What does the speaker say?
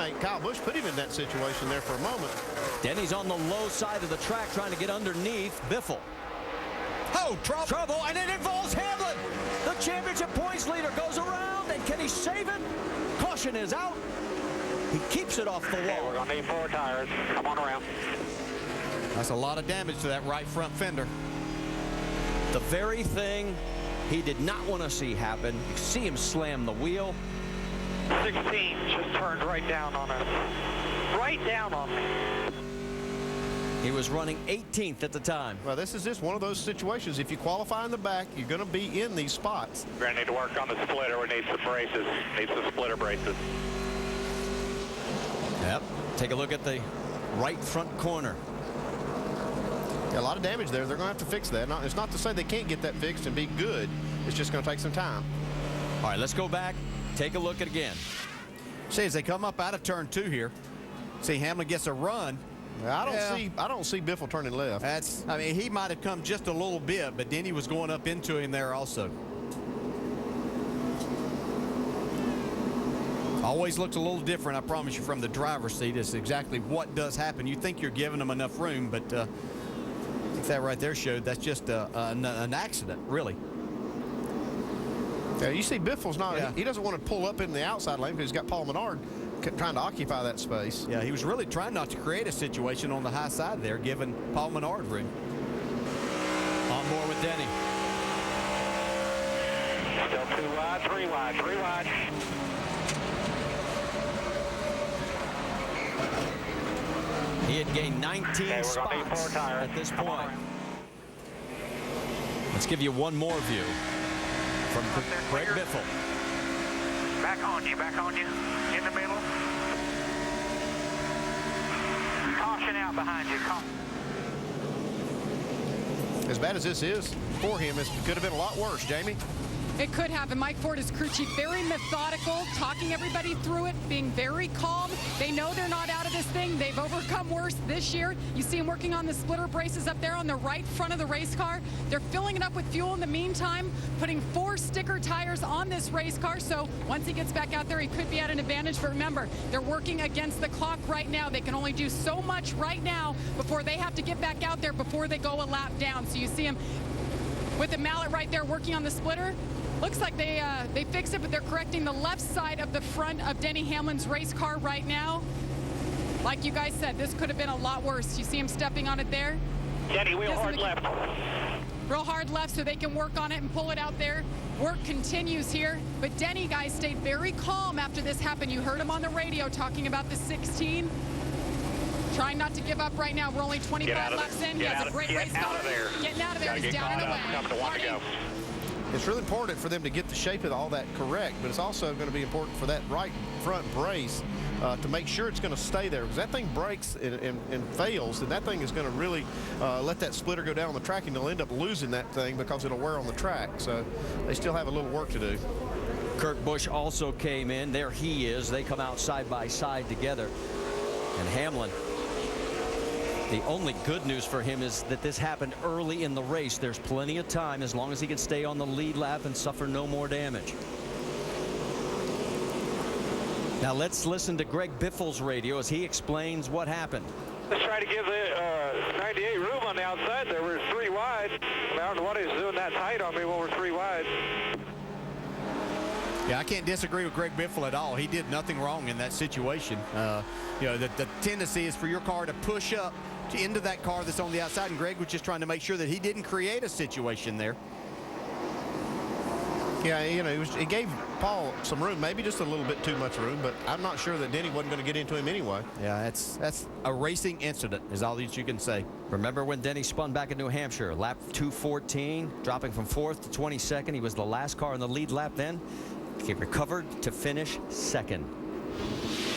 think Kyle Busch put him in that situation there for a moment. Denny's on the low side of the track trying to get underneath Biffle. Oh, trouble, and it involves Hamlin. The championship points leader goes around, and can he save it? Caution is out. He keeps it off the wall. Okay, we're going to need 4 tires. Come on around. That's a lot of damage to that right front fender. The very thing he did not want to see happen. You see him slam the wheel. 16 just turned right down on us. Right down on me. He was running 18th at the time. Well, this is just one of those situations. If you qualify in the back, you're going to be in these spots. We're going to need to work on the splitter. We need some braces. Need some splitter braces. Yep. Take a look at the right front corner. Yeah, a lot of damage there. They're going to have to fix that. It's not to say they can't get that fixed and be good. It's just going to take some time. All right, let's go back. Take a look at it again. See, as they come up out of turn 2 here, see Hamlin gets a run. I don't see Biffle turning left. I mean, he might have come just a little bit, but Denny was going up into him there also. Always looks a little different, I promise you, from the driver's seat. It's exactly what does happen. You think you're giving them enough room, but I think that right there showed that's just an accident, really. Yeah, you see Biffle's not, he doesn't want to pull up in the outside lane because he's got Paul Menard trying to occupy that space. Yeah, he was really trying not to create a situation on the high side there, giving Paul Menard room. On board with Denny. Still 2 wide, 3 wide, 3 wide. He had gained 19 spots at this point. Let's give you one more view from Greg Biffle. Back on you, in the middle. Caution out behind you. As bad as this is for him, it could have been a lot worse, Jamie. It could happen. Mike Ford is crew chief, very methodical, talking everybody through it, being very calm. They know they're not out of this thing. They've overcome worse this year. You see him working on the splitter braces up there on the right front of the race car. They're filling it up with fuel in the meantime, putting 4 sticker tires on this race car. So once he gets back out there, he could be at an advantage. But remember, they're working against the clock right now. They can only do so much right now before they have to get back out there before they go a lap down. So you see him with the mallet right there working on the splitter. Looks like they fixed it, but they're correcting the left side of the front of Denny Hamlin's race car right now. Like you guys said, this could have been a lot worse. You see him stepping on it there? Denny, wheel hard left. Real hard left so they can work on it and pull it out there. Work continues here, but Denny, guys, stayed very calm after this happened. You heard him on the radio talking about the 16. Trying not to give up right now. We're only 25 laps in. He has a great race car. Getting out of there. He's down and away. It's really important for them to get the shape of all that correct, but it's also going to be important for that right front brace to make sure it's going to stay there. Because that thing breaks and fails, and that thing is going to really let that splitter go down the track, and they'll end up losing that thing because it'll wear on the track. So they still have a little work to do. Kurt Busch also came in. There he is. They come out side by side together. And Hamlin, the only good news for him is that this happened early in the race. There's plenty of time as long as he can stay on the lead lap and suffer no more damage. Now let's listen to Greg Biffle's radio as he explains what happened. Let's try to give the 98 room on the outside there. We're 3 wide. I don't know what he's doing that tight on me when we're 3 wide. Yeah, I can't disagree with Greg Biffle at all. He did nothing wrong in that situation. You know, the tendency is for your car to push up into that car that's on the outside, and Greg was just trying to make sure that he didn't create a situation there. Yeah, you know, he gave Paul some room, maybe just a little bit too much room, but I'm not sure that Denny wasn't going to get into him anyway. Yeah, that's a racing incident is all that you can say. Remember when Denny spun back in New Hampshire, lap 214, dropping from 4th to 22nd. He was the last car in the lead lap then. He recovered to finish 2nd.